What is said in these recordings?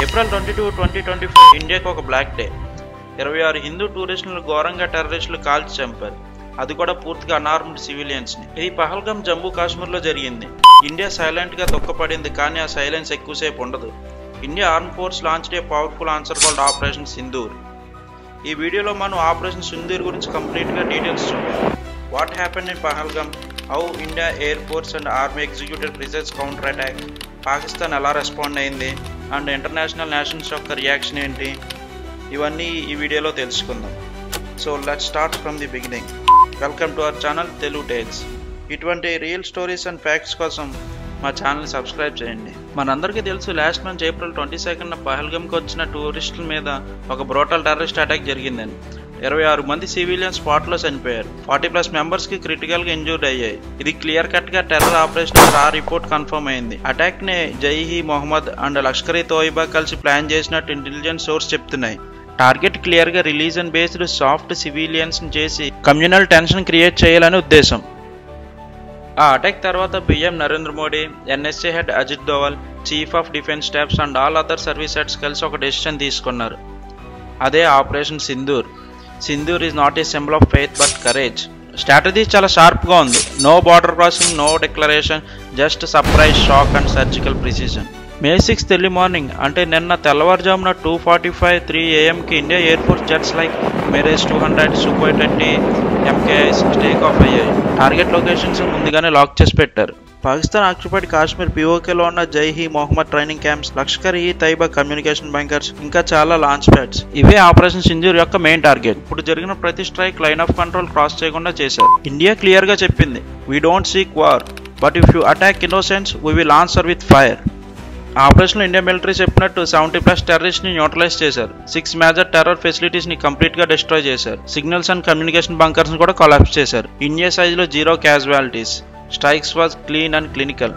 April 22, 2024 ఇండియాకు ఒక black day. 26 Hindu టూరిస్టులను ఘోరంగా టెర్రరిస్టులు కాల్చి చంపారు, అది కూడా పూర్తిగా అనార్మ్డ్ సివిలియన్స్ ని. ఇది పహల్గామ్ జమ్మూ కాశ్మీర్లో జరిగింది. ఇండియా సైలెంట్ గా తొక్కపడింది, కానీ ఆ సైలెన్స్ ఎక్కువసేపు ఉండదు. India arm force launched a powerful answer called operation Sindoor. ఈ వీడియోలో మనం ఆపరేషన్ సింధూర్ గురించి కంప్లీట్ గా డీటెయిల్స్ చూద్దాం. What happened in Pahalgam, how India air force and army executed precise counter attack, Pakistan ఎలా రెస్పాండ్ అయింది, అండ్ ఇంటర్నేషనల్ నేషన్స్ యొక్క రియాక్షన్ ఏంటి, ఇవన్నీ ఈ వీడియోలో తెలుసుకుందాం. So let's start from the beginning. Welcome to our channel Telugu tales. ఇటువంటి రియల్ స్టోరీస్ అండ్ ఫ్యాక్ట్స్ కోసం మా ఛానల్ని సబ్స్క్రైబ్ చేయండి. మనందరికీ తెలుసు, లాస్ట్ మంత్ ఏప్రిల్ 22 పహల్గామ్కి వచ్చిన టూరిస్టుల మీద ఒక బ్రోటల్ టెర్రరిస్ట్ అటాక్ జరిగిందని. 26 మంది సివిలియన్ స్పాట్లో చనిపోయారు. 40+ మెంబర్స్కి క్రిటికల్గా ఇంజూర్డ్ అయ్యాయి. ఇది క్లియర్ కట్గా టెర్రర్ ఆపరేషన్ రిపోర్ట్ కన్ఫర్మ్ అయింది. అటాక్ని జైహీ మొహమ్మద్ అండ్ లష్కర్ ఇ తోయిబా కలిసి ప్లాన్ చేసినట్టు ఇంటెలిజెన్స్ సోర్స్ చెప్తున్నాయి. టార్గెట్ క్లియర్గా రిలీజన్ బేస్డ్ సాఫ్ట్ సివిలియన్స్ చేసి కమ్యూనల్ టెన్షన్ క్రియేట్ చేయాలని ఉద్దేశం. ఆ అటాక్ తర్వాత PM Narendra Modi, NSA head Ajit Doval, chief of defence staffs and all other service heads కలిసి ఒక డెసిషన్ తీసుకున్నారు. అదే operation Sindoor. Sindoor is not a symbol of faith but courage. Strategy చాలా షార్ప్గా ఉంది. No border crossing, no declaration, just surprise, shock and surgical precision. May 6 early morning, అంటే నిన్న తెల్లవారుజామున 2:45, 3 AM India air force jets like mirage 200, Sukhoi 20, MKIs take off అయ్యాయి. Target locations ముందుగానే lock చేసి పెట్టారు. పాకిస్తాన్ ఆక్యుపైడ్ కాశ్మీర్ పిఓకేలో ఉన్న Jaish Mohammed training camps, Lashkar e Taiba communication bunkers, ఇంకా చాలా లాంచ్ ప్యాడ్స్. ఇవే ఆపరేషన్ సింధూర్ యొక్క మెయిన్ టార్గెట్. ఇప్పుడు జరిగిన ప్రతి strike line of control cross చేయకుండా చేశారు. ఇండియా క్లియర్ గా చెప్పింది, we don't seek war, but if you attack innocents we will answer with fire. Operation India military చెప్పినట్టు 70+ టెర్రరిస్ట్ ని న్యూట్రలైజ్ చేశారు. 6 మేజర్ టెర్రర్ ఫెసిలిటీస్ ని కంప్లీట్ గా డిస్ట్రాయ్ చేశారు. సిగ్నల్స్ అండ్ కమ్యూనికేషన్ బంకర్స్ ని కూడా కొలాప్స్ చేశారు. ఇండియా సైజ్ లో 0 casualties. Strikes was clean and clinical.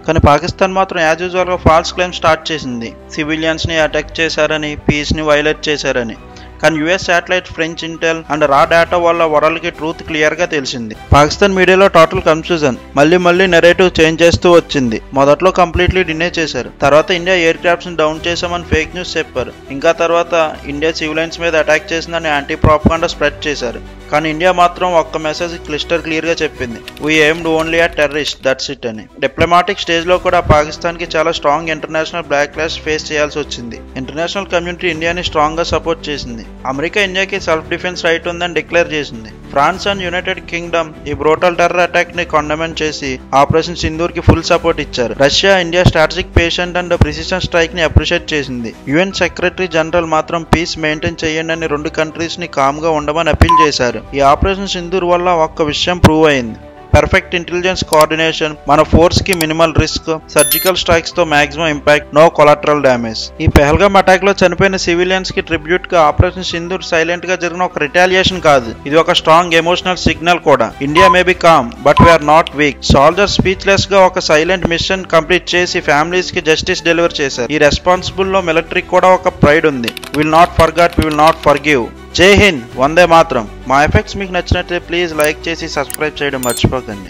కానీ పాకిస్తాన్ మాత్రం యాజ్ యూజువల్ గా ఫాల్స్ క్లెయిమ్ స్టార్ట్ చేసింది. సివిలియన్స్ ని అటాక్ చేశారని, పీస్ ని వైలేట్ చేశారని. కానీ US satellite, French Intel and రా డేటా వల్ల వరల్డ్ కి ట్రూత్ క్లియర్ గా తెలిసింది. పాకిస్తాన్ మీడియాలో టోటల్ కన్ఫ్యూజన్, మళ్ళీ నెరేటివ్ చేంజ్ చేస్తూ వచ్చింది. మొదట్లో కంప్లీట్లీ డినే చేశారు, తర్వాత ఇండియా ఎయిర్ క్రాఫ్ట్స్ ని డౌన్ చేశామని ఫేక్ న్యూస్ చెప్పారు. ఇంకా తర్వాత ఇండియా సివిలియన్స్ మీద అటాక్ చేసిందని యాంటీ ప్రాపగాండా స్ప్రెడ్ చేశారు. కానీ ఇండియా మాత్రం ఒక్క మెసేజ్ క్లిస్టర్ క్లియర్ గా చెప్పింది, we aimed only at terrorist, that's it అని. డిప్లొమాటిక్ స్టేజ్ లో కూడా పాకిస్తాన్ కి చాలా స్ట్రాంగ్ ఇంటర్నేషనల్ బ్యాక్లాష్ ఫేస్ చేయాల్సి వచ్చింది. ఇంటర్నేషనల్ కమ్యూనిటీ ఇండియాని స్ట్రాంగ్ గా సపోర్ట్ చేసింది. అమెరికా ఇండియాకి సెల్ఫ్ డిఫెన్స్ రైట్ ఉందని డిక్లేర్ చేసింది. ఫ్రాన్స్ అండ్ యునైటెడ్ కింగ్డమ్ ఈ బ్రోటల్ టెర్రర్ అటాక్ ని కండెమెంట్ చేసి ఆపరేషన్ సింధూర్ కి ఫుల్ సపోర్ట్ ఇచ్చారు. Russia India strategic patient and precision strike ని అప్రిషియేట్ చేసింది. యుఎన్ సెక్రటరీ జనరల్ మాత్రం పీస్ మెయింటైన్ చేయండి అని 2 కంట్రీస్ ని కామ్ గా ఉండమని అపీల్ చేశారు. ఈ ఆపరేషన్ సింధూర్ వల్ల ఒక్క విషయం ప్రూవ్ అయింది, పర్ఫెక్ట్ ఇంటెలిజెన్స్ కోఆర్డినేషన్, మన ఫోర్స్ కి మినిమల్ రిస్క్, సర్జికల్ స్ట్రైక్స్ తో maximum impact, no collateral damage. ఈ పహల్గామ్ అటాక్ లో చనిపోయిన సివిలియన్స్ కి ట్రిబ్యూట్ గా ఆపరేషన్ సింధూర్ సైలెంట్ గా జరిగిన ఒక రిటాలియేషన్ కాదు, ఇది ఒక స్ట్రాంగ్ ఎమోషనల్ సిగ్నల్ కూడా. India may be calm but we're not weak. Soldiers speechless గా ఒక సైలెంట్ మిషన్ కంప్లీట్ చేసి ఫ్యామిలీస్ కి జస్టిస్ డెలివర్ చేశారు. ఈ రెస్పాన్సిబుల్ లో మిలిటరీ కూడా ఒక ప్రైడ్ ఉంది. Will not forgot, we will not forgive. జై హింద్, వందే మాత్రం. మా ఎఫెక్ట్స్ మీకు నచ్చినట్లయితే ప్లీజ్ లైక్ చేసి సబ్స్క్రైబ్ చేయడం మర్చిపోకండి.